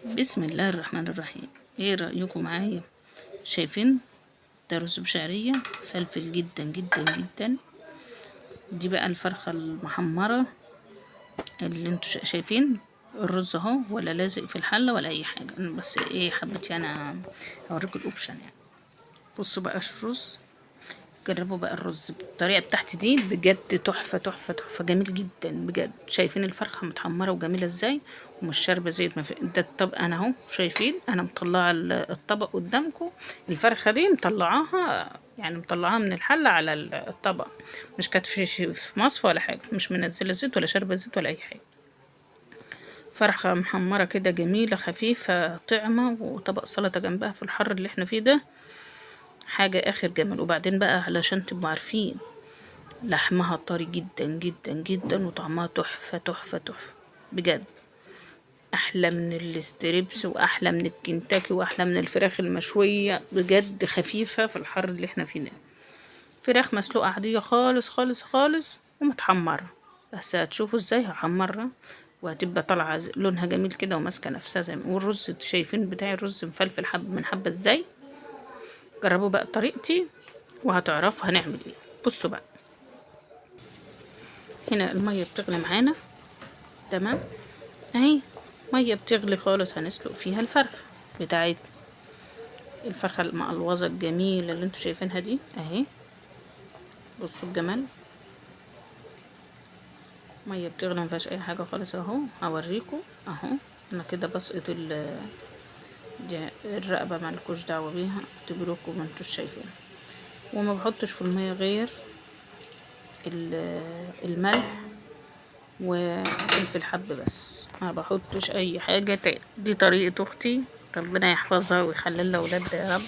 بسم الله الرحمن الرحيم. ايه رأيكم معايا؟ شايفين ده رز بشعرية فلفل جدا جدا جدا. دي بقى الفرخة المحمرة اللي انتوا شايفين الرز اهو، ولا لازق في الحلة ولا اي حاجة. انا بس ايه حبيت يعني اوريكم الاوبشن يعني. بصوا بقى الرز، جربوا بقى الرز بالطريقه بتاعتي دي، بجد تحفه تحفه تحفه، جميل جدا بجد. شايفين الفرخه متحمره وجميله ازاي، ومش شاربه زيت. ما في ده الطبق انا اهو، شايفين انا مطلعه الطبق قدامكم. الفرخه دي مطلعاها يعني مطلعاها من الحله على الطبق، مش كانت في مصفى ولا حاجه، مش منزله زيت ولا شاربه زيت ولا اي حاجه. فرخه محمره كده جميله خفيفه طعمه، وطبق سلطه جنبها في الحر اللي احنا فيه ده، حاجه اخر جمال. وبعدين بقى علشان تبقوا عارفين، لحمها طري جدا جدا جدا، وطعمها تحفة تحفة تحفة بجد. أحلى من الاستريبس، وأحلى من الكنتاكي، وأحلى من الفراخ المشوية بجد. خفيفة في الحر اللي احنا فيه ده. فراخ مسلوقة عادية خالص خالص خالص، ومتحمرة. بس هتشوفوا ازاي هحمرها، وهتبقى طالعة لونها جميل كده وماسكة نفسها زي ما. والرز شايفين بتاعي الرز مفلفل حب من حبة ازاي. جربوا بقى طريقتي وهتعرفوا هنعمل ايه. بصوا بقى، هنا المية بتغلي معانا، تمام اهي. مية بتغلي خالص، هنسلق فيها الفرخ بتاعت الفرخة المقلوظة الجميلة اللي انتوا شايفينها دي اهي. بصوا الجمال، مية بتغلي مفيهاش اي حاجة خالص اهو. هوريكم اهو، انا كده بسقط دي الرقبة، مالكوش دعوة بيها، اعتبروكم ما انتوش شايفين. وما بحطش في المية غير الملح وفلفل حب بس، ما بحطش اي حاجة تاني. دي طريقة اختي، ربنا يحفظها ويخلي لها ولادها يا رب،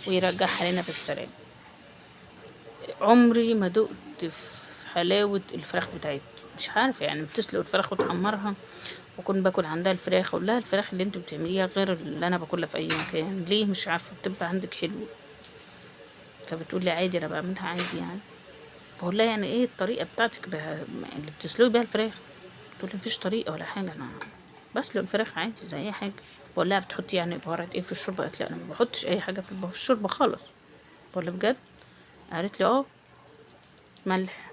ويرجعها لنا بالسلام. عمري ما دقت في حلاوة الفراخ بتاعتها، مش عارفة يعني. بتسلق الفراخ وتحمرها، وكنت باكل عندها الفراخ، اقول لها الفراخ اللي انت بتعمليها غير اللي انا باكلها في اي مكان، ليه مش عارفة بتبقى عندك حلوة؟ فبتقول لي عادي، انا بعملها عادي يعني. بقول لها يعني ايه الطريقة بتاعتك اللي بتسلقي بيها الفراخ؟ تقول لي مفيش طريقة ولا حاجة، انا بسلق الفراخ عادي زي اي حاجة. بقول لها بتحطي يعني بهارات ايه في الشوربة؟ قالت لي انا ما بحطش اي حاجة في الشوربة خالص. بقول لها بجد؟ قالت لي اه، ملح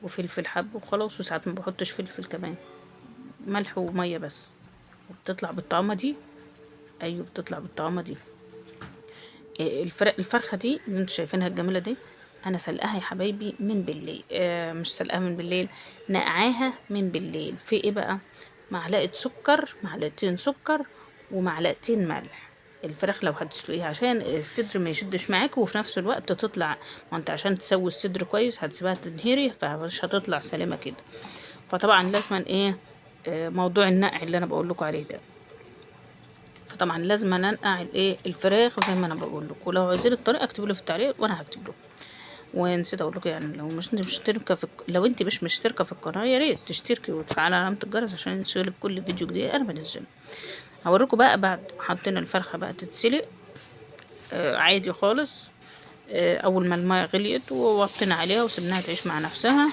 وفلفل حب وخلاص، وساعات ما بحطش فلفل كمان، ملح ومية بس، وبتطلع بالطعمة دي. ايوه بتطلع بالطعمة دي. الفرخة دي اللي انتوا شايفينها الجميلة دي، انا سلقاها يا حبايبي من بالليل. مش سلقاها من بالليل، نقعاها من بالليل. في ايه بقى؟ معلقة سكر، معلقتين سكر، ومعلقتين ملح. الفراخ لو هتسلقيها عشان الصدر ما يشدش معاك، وفي نفس الوقت تطلع، ما انت عشان تسوي الصدر كويس هتسيبها تنهري، فمش هتطلع سليمة كده. فطبعا لازم ايه، موضوع النقع اللي انا بقول لكم عليه ده. فطبعا لازم انقع الايه الفراخ زي ما انا بقول لكم. ولو عايزين الطريقه اكتبوا لي في التعليق وانا هكتب لكم. ونسيت اقول لكم يعني، لو مش انت مشتركه لو انت مش مشتركه في القناه، يا ريت تشتركي وتفعلي علامه الجرس عشان يوصلك كل فيديو جديد انا بنزله. هوريكم بقى بعد ما حطينا الفرخه بقى تتسلق عادي خالص. اول ما الماء غليت ووطينا عليها وسبناها تعيش مع نفسها.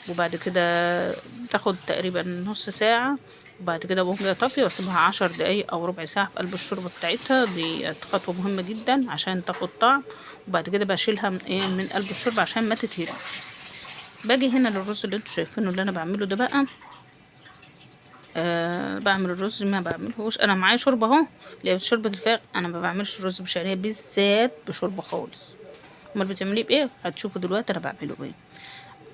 وبعد كده تاخد تقريبا نص ساعة، وبعد كده بقوم جايه طافية واسيبها 10 دقايق او ربع ساعة في قلب الشوربة بتاعتها. دي خطوة مهمة جدا عشان تاخد طعم. وبعد كده بشيلها من ايه من قلب الشوربة عشان ما تتهري. باجي هنا للرز اللي انتوا شايفينه اللي انا بعمله ده بقى. بعمل الرز، ما بعملهوش انا معايا شوربة اهو، اللي هي شوربة الفراخ. انا ما بعملش الرز بشعرية بالذات بشوربة خالص. امال بتعمليه بايه؟ هتشوفوا دلوقتي انا بعمله بايه.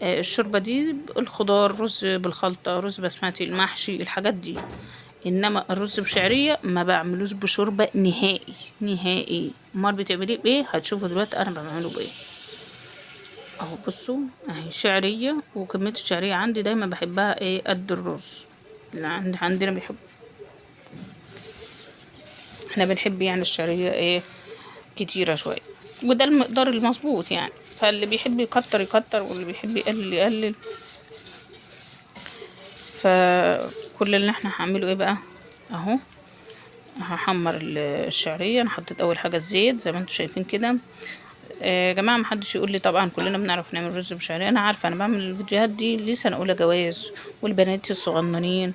الشوربة دي الخضار، رز بالخلطة، رز بسمتي، المحشي، الحاجات دي. انما الرز بشعرية ما بعملوش بشوربة نهائي نهائي. امال بتعمليه بايه؟ هتشوفوا دلوقتي انا بعمله بايه. اهو بصوا، اهي شعرية، وكمية الشعرية عندي دايما بحبها ايه قد الرز. اللي عندنا بيحب، احنا بنحب يعني الشعرية ايه كتيرة شوية، وده المقدار المظبوط يعني. فاللي بيحب يكتر يكتر، واللي بيحب يقلل يقلل. فكل اللي احنا هعمله ايه بقى اهو. هحمر الشعريه. انا حطيت اول حاجه الزيت زي ما انتم شايفين كده. يا جماعه محدش يقول لي طبعا كلنا بنعرف نعمل رز بشعريه. انا عارفه، انا بعمل الفيديوهات دي لسه انا اولى جواز، والبنات الصغننين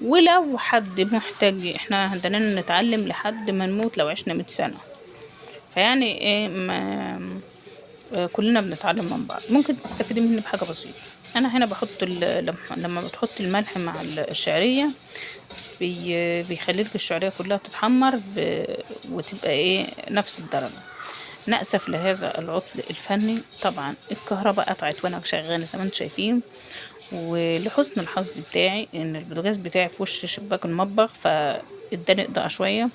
ولو حد محتاج، احنا عندنا نتعلم لحد ما نموت لو عشنا 100 سنة. فيعني ايه، ما كلنا بنتعلم من بعض. ممكن تستفيدي مني بحاجة بسيطة. انا هنا بحط لما بتحط الملح مع الشعرية بيخليلك الشعرية كلها تتحمر وتبقى ايه نفس الدرجة. نأسف لهذا العطل الفني. طبعا الكهرباء قطعت وانا شغالة زي ما انتم شايفين، ولحسن الحظ بتاعي ان البوتاجاز بتاعي في وش شباك المطبخ، فاداني اضاءة شوية،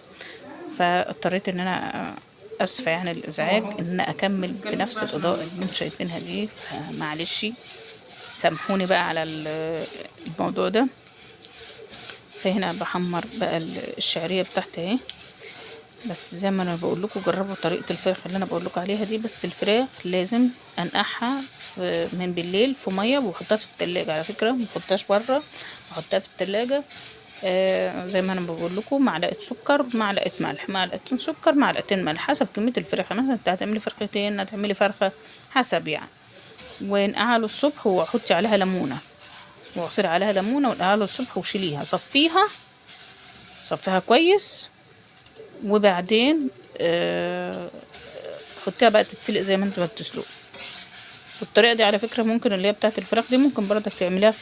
فاضطريت ان انا اسفة يعني الازعاج ان انا اكمل بنفس الاضاءة اللي انتم شايفينها دي. معلش سامحوني بقى على الموضوع ده. فهنا بحمر بقى الشعرية بتاعتي اهي. بس زي ما انا بقول لكم جربوا طريقة الفراخ اللي انا بقول لكم عليها دي. بس الفراخ لازم انقعها من بالليل في ميه وبحطها في التلاجة. على فكرة مبحطهاش بره، بحطها في التلاجة. زي ما انا بقول لكم معلقة سكر، معلقة ملح، معلقتين سكر، معلقتين ملح، حسب كمية الفراخ. مثلا انت هتعملي فرختين، هتعملي فرخة، حسب يعني. ونقعها له الصبح وحطي عليها ليمونة، وعصري عليها ليمونة ونقعها له الصبح وشيليها، صفيها كويس. وبعدين حطيها بقى تتسلق زي ما انت بتسلق. والطريقه دي على فكره ممكن اللي هي بتاعه الفراخ دي ممكن برضك تعمليها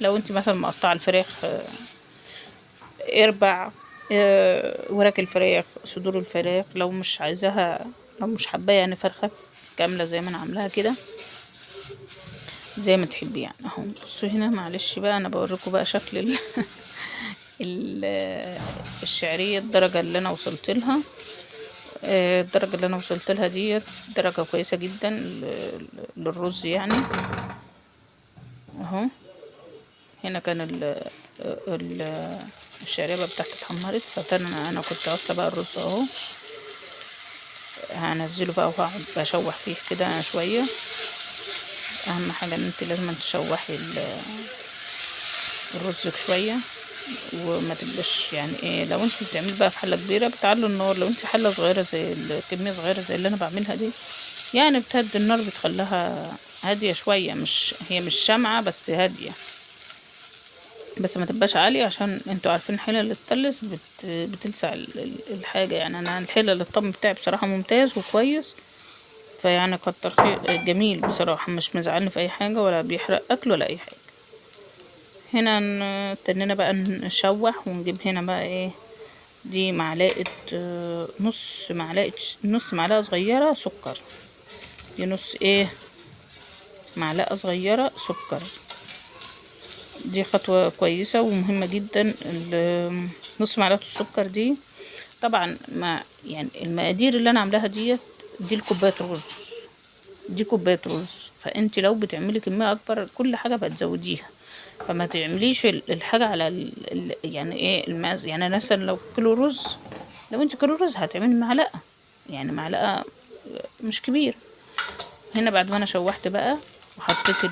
لو انت مثلا مقطعه الفراخ اربع وراك الفراخ، صدور الفراخ، لو مش عايزاها، لو مش حباه يعني فرخه كامله زي ما انا عاملاها كده، زي ما تحبي يعني. اهو بصوا هنا، معلش بقى انا بوريكم بقى شكل الشعريه. الدرجه اللي انا وصلت لها، الدرجة اللي انا وصلت لها ديت درجة كويسة جدا للرز يعني. اهو هنا كان الشعرية بتاعتي اتحمرت. انا كنت غاسلة بقى الرز اهو. هنزله بقى وهقعد بشوح فيه كده شوية. اهم حاجة ان انت لازم تشوحي الرز شوية، وما تبقاش يعني ايه. لو انت بتعملي بقى في حله كبيره بتعلوا النار، لو انت حله صغيره زي الكميه صغيره زي اللي انا بعملها دي يعني بتهدي النار، بتخليها هاديه شويه. هي مش شمعه بس هاديه، بس ما تبقاش عاليه، عشان انتوا عارفين حلل الاستانلس بتلسع الحاجه يعني. انا الحلل الطقم بتاعي بصراحه ممتاز وكويس، فيعني كتر خير، جميل بصراحه، مش مزعلني في اي حاجه ولا بيحرق اكل ولا اي حاجه. هنا تننا بقى نشوح ونجيب هنا بقى ايه، دي معلقة نص معلقة صغيرة سكر. دي نص ايه، معلقة صغيرة سكر. دي خطوة كويسة ومهمة جدا. نص معلقة السكر دي طبعا ما يعني المقادير اللي انا عاملاها دي الكوباية رز، دي كوباية رز. فانت لو بتعملي كمية اكبر كل حاجة بتزوديها، فما تعمليش الحاجة على يعني ايه يعني مثلا لو كيلو رز، لو انت كيلو رز هتعملي معلقة، يعني معلقة مش كبير. هنا بعد ما انا شوحت بقى وحطيت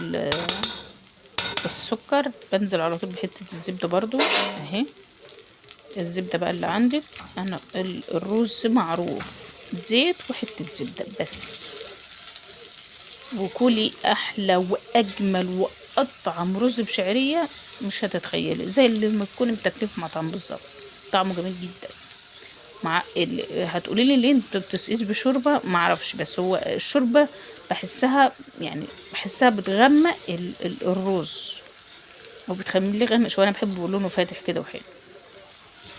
السكر، بنزل على طول بحتة الزبدة برضو اهي. الزبدة بقى اللي عندك، انا الرز معروف زيت وحتة زبدة بس، وكلي احلى واجمل واطعم رز بشعرية مش هتتخيلي، زي اللي لما تكوني بتاكليه في مطعم بالظبط. طعمه جميل جدا. مع هتقولي لي ليه انت بتسقيش بشوربه؟ ما اعرفش، بس هو الشوربه بحسها يعني بحسها بتغمق الرز، او بتخليه لي غامق شويه. انا بحب لونه فاتح كده وحلو.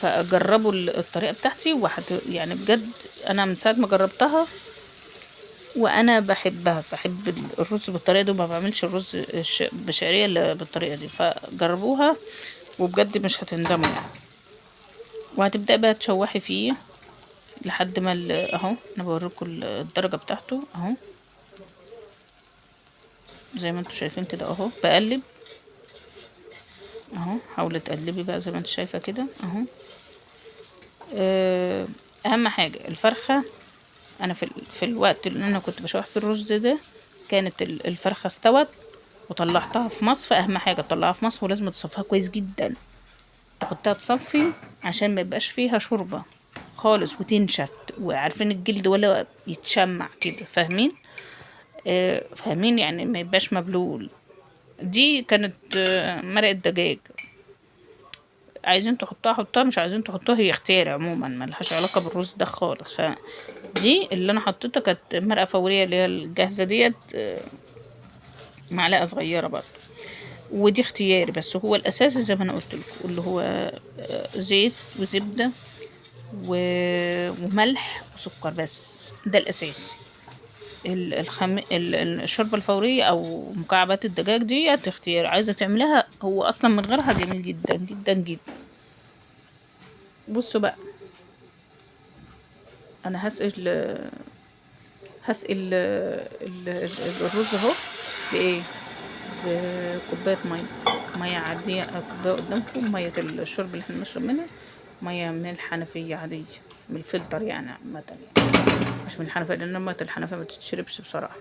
فجربوا الطريقه بتاعتي يعني بجد انا من ساعه ما جربتها وانا بحبها، بحب الرز بالطريقه دي، وما بعملش الرز بشعريه الا بالطريقه دي. فجربوها وبجد مش هتندموا يعني. وهتبدأ بقى تشوحي فيه لحد ما اهو انا بوريكم الدرجه بتاعته اهو، زي ما انتوا شايفين كده اهو. بقلب اهو، حاولي تقلبي بقى زي ما انت شايفه كده اهو. اهم حاجه الفرخه. انا في الوقت اللي انا كنت بشوح في الرز ده كانت الفرخه استوت وطلعتها في مصفى. اهم حاجه تطلعها في مصفى، ولازم تصفيها كويس جدا، تحطها تصفي عشان ما يبقاش فيها شوربه خالص وتنشف، وعارفين الجلد ولا يتشمع كده، فاهمين؟ فاهمين يعني ما يبقاش مبلول. دي كانت مرقة دجاج. عايزين تحطوها حطوها، مش عايزين تحطوها هي اختياري عموما، ملهاش علاقة بالرز ده خالص. فدي اللي انا حطيتها كانت مرقة فورية اللي هي الجاهزة ديت، معلقة صغيرة برضه. ودي اختياري، بس هو الاساسي زي ما انا قلت لكم اللي هو زيت وزبدة وملح وسكر، بس ده الاساسي. الشوربة الفورية او مكعبات الدجاج دي اختياري، عايزة تعملها هو اصلا من غيرها جميل جدا جدا جدا. بصوا بقى، انا هسقي الرز اهو بايه، بكوبايه ميه عاديه، كوبايه قدامكم ميه الشرب اللي احنا بنشرب منها، ميه من الحنفيه عاديه، من الفلتر يعني عامه يعني، مش من الحنفيه لان ميه الحنفيه ما تتشربش بصراحه،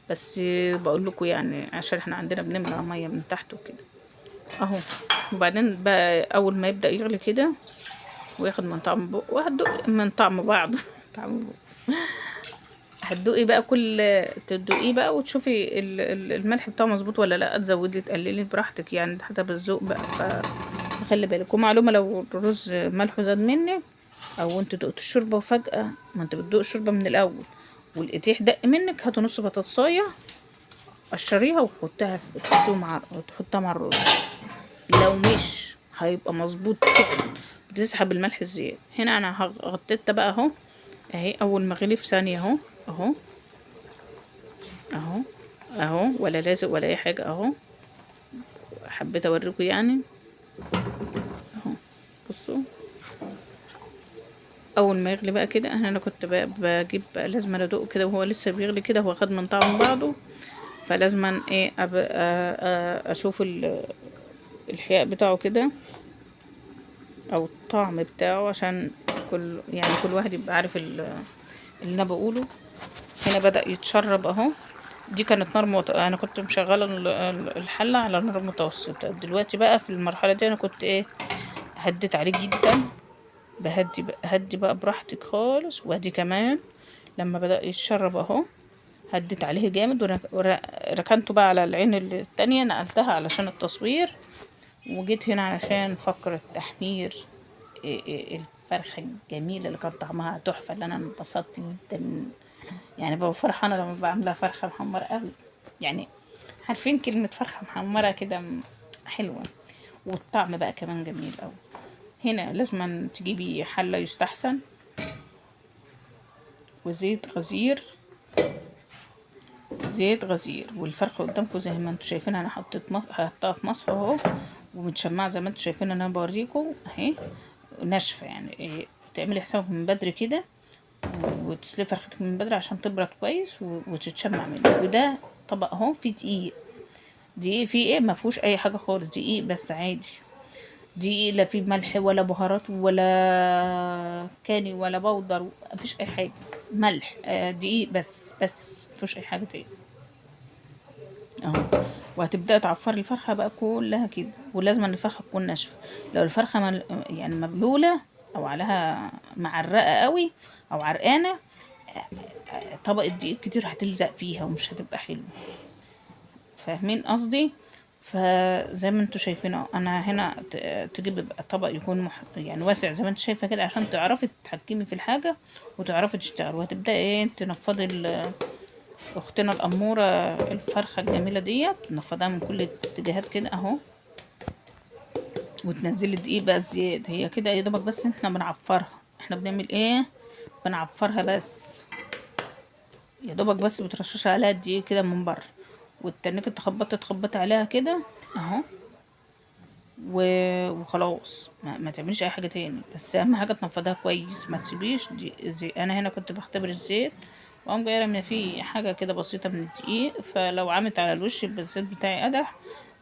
بس بقول لكم يعني عشان احنا عندنا بنملى ميه من تحت وكده اهو. وبعدين بقى اول ما يبدا يغلي كده وياخد من طعم بق وهتدوق من طعم بعض طعم بق، هتدوقي بقى تدوقيه بقى وتشوفي الملح بتاعه مظبوط ولا لا، تزودي تقللي براحتك يعني حسب الذوق بقى. فخلي بالك. ومعلومه، لو الرز ملحه زاد منك او انت دقت الشوربه وفجاه، ما انت بتدوق الشوربه من الاول ولقيتيه دق منك، هاتي نص بطاطسايه قشريها وتحطها مع الرز، لو مش هيبقى مظبوط فعلا، بتسحب الملح الزيادة. هنا انا غطيتها بقى اهو، اهي اول ما غلي في ثانيه اهو اهو اهو اهو، ولا لازق ولا اي حاجه اهو، حبيت اوريكم يعني اهو. بصوا اول ما يغلي بقى كده، انا كنت بقى بجيب بقى لازم ادوق كده وهو لسه بيغلي كده، هو خد من طعم بعضه، فلازم ايه اشوف الحياء بتاعه كده او الطعم بتاعه، عشان كل واحد يبقى عارف اللي انا بقوله. هنا بدأ يتشرب اهو. دي كانت نار انا كنت مشغله الحله على نار متوسطه. دلوقتي بقى في المرحله دي انا كنت ايه، هديت عليه جدا، هدي بقى براحتك خالص. وادي كمان لما بدأ يتشرب اهو، هديت عليه جامد وركنته بقى على العين التانية، نقلتها علشان التصوير، وجيت هنا علشان فقرة تحمير الفرخة الجميلة اللي كان طعمها تحفة، اللي انا انبسطت جدا يعني، ببقى فرحانة لما بعملها فرخة محمرة قوي يعني، عارفين كلمة فرخة محمرة كده حلوة، والطعم بقى كمان جميل قوي. هنا لازم تجيبي حلة يستحسن وزيت غزير، والفرخة قدامكم زي ما انتوا شايفين، انا حطيتها في مصفى اهو، ومتشمعة زي ما انتوا شايفين انا بوريكم اهي، ناشفة يعني. إيه، تعملي حسابك من بدري كده وتسلقي فرختك من بدري عشان تبرد كويس وتتشمع منه. وده طبق اهو فيه دقيق فيه ايه، ما فيهوش اي حاجه خالص، دقيق بس عادي، دقيق لا فيه ملح ولا بهارات ولا كاني ولا بودر، مفيش اي حاجه، ملح دقيق بس مفيش اي حاجه تاني اهو. وهتبدأ تعفري الفرخة بقى كلها كده، ولازم ان الفرخة تكون ناشفة. لو الفرخة يعني مبلولة او عليها معرقة قوي او عرقانة، طبق الدقيق كتير هتلزق فيها ومش هتبقى حلوة، فاهمين قصدي؟ فزي ما انتوا شايفين انا هنا تجيب بقى طبق يكون يعني واسع زي ما انتوا شايفه كده، عشان تعرفي تتحكمي في الحاجه وتعرفي تشتغل. وهتبداي ايه، تنفضي اختنا الاموره الفرخه الجميله ديت، نفضها من كل الاتجاهات كده اهو، وتنزلي الدقيق بقى الزياده. هي كده يا دوبك بس احنا بنعفرها، احنا بنعمل ايه، بنعفرها بس يا دوبك، بس بترششي عليها الدقيق كده من بره، والتنك تخبطي عليها كده اهو، وخلاص ما تعمليش اي حاجه تاني، بس اهم حاجه تنفضها كويس، ما تسيبيش زي انا هنا كنت بختبر الزيت وقام جايه راميه فيه حاجه كده بسيطه من الدقيق، فلو عمت على الوش يبقى الزيت بتاعي قدح،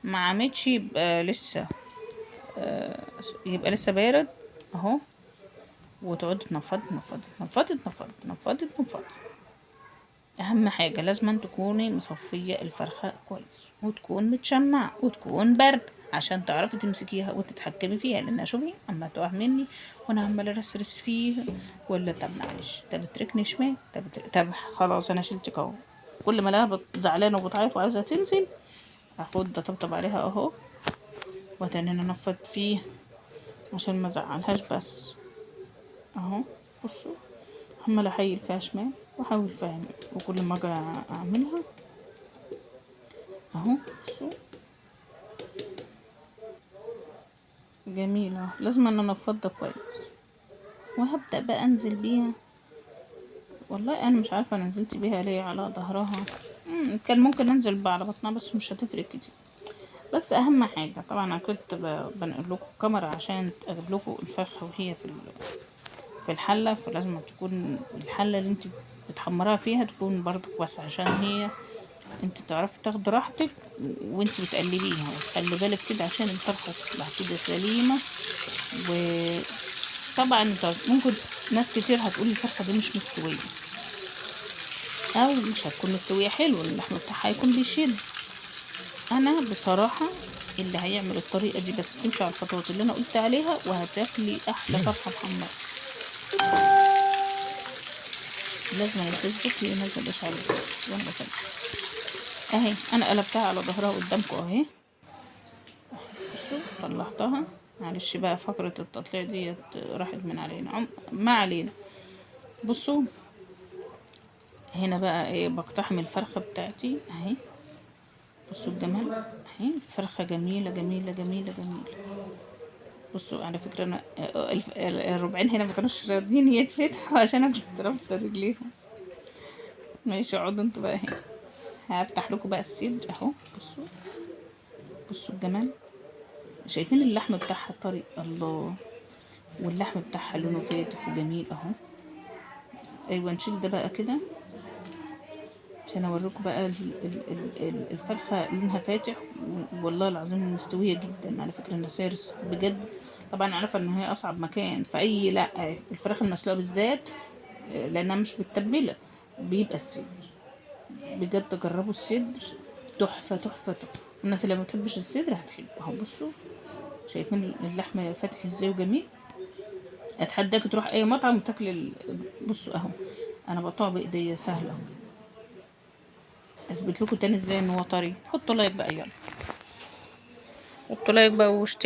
ما عمتش يبقى لسه بارد اهو. وتقعدي تنفضي. اهم حاجه لازم تكوني مصفيه الفرخه كويس، وتكون متشمعه، وتكون برد، عشان تعرفي تمسكيها وتتحكمي فيها. لان شوفي اما تقع مني وانا عماله ارسرس فيها، ولا طب معلش، طب اتركني شويه، طب خلاص انا شلتك اهو. كل ما الاقيها زعلانه وبتعيط وعايزه تنزل، اخد طبطب عليها اهو، وتاني انفض فيه عشان ما ازعلهاش بس اهو. بصوا عمالة احيل فيها شمال واحاول فيها يمين، وكل ما اجي اعملها اهو. بصوا جميلة، لازم ان انا انفضها كويس، وهبدأ بقى انزل بيها. والله انا مش عارفة انا نزلت بيها ليه على ظهرها. كان ممكن انزل بقى على بطنها بس مش هتفرق كتير. بس اهم حاجة طبعا انا كنت بنقل لكم الكاميرا عشان اجيب لكم الفرخة وهي في الحلة، فلازم تكون الحلة اللي انت بتحمرها فيها تكون برضك واسعة، عشان هي انت تعرفي تاخدي راحتك وانت بتقلبيها، وتخلي بالك كده عشان الفرخة تطلع كده سليمة. وطبعا ممكن ناس كتير هتقول الفرخة دي مش مستوية، او مش هتكون مستوية حلو، اللحم بتاعها هيكون بيشد. انا بصراحة اللي هيعمل الطريقة دي بس تمشي على الخطوات اللي انا قلت عليها، وهتاكلي احلى فرخة محمرة. لازم الفيسبوك ينزل اشعارات وانا بسجل اهي. انا قلبتها على ظهرها قدامكم اهي. بصوا طلعتها، معلش بقى فقرة التطليع ديت راحت من علينا، ما علينا. بصوا هنا بقى ايه، بقتحم الفرخة بتاعتي اهي. بصوا الجمال اهي، الفرخة جميلة جميلة جميلة جميلة. بصوا على فكرة انا الربعين هنا ما كانوش راضيين يتفتحوا عشان انا كنت رابطة رجليهم. ماشي اقعدوا انتوا بقى هنا، هفتح لكم بقى الصدر اهو. بصوا بصوا الجمال، شايفين اللحم بتاعها طري الله، واللحم بتاعها لونه فاتح وجميل اهو. ايوه نشيل ده بقى كده عشان اوريكم بقى الفرخه لونها فاتح، والله العظيم مستويه جدا على فكره. النسارس بجد طبعا عارفه ان هي اصعب مكان في اي، لا الفراخ المسلوقه بالذات لانها مش متبله بيبقى الصدر. بجد جربوا الصدر، تحفه تحفه تحفه. الناس اللي ما بتحبش الصدر هتحبه اهو. بصوا شايفين اللحم فاتح ازاي وجميل. اتحداك تروح اي مطعم وتاكل بصوا اهو، انا بقطعه بايديا سهله. اثبت لكم تاني ازاي ان هو طري. حطوا لايك بقى، يلا حطوا لايك بقى واشتركوا.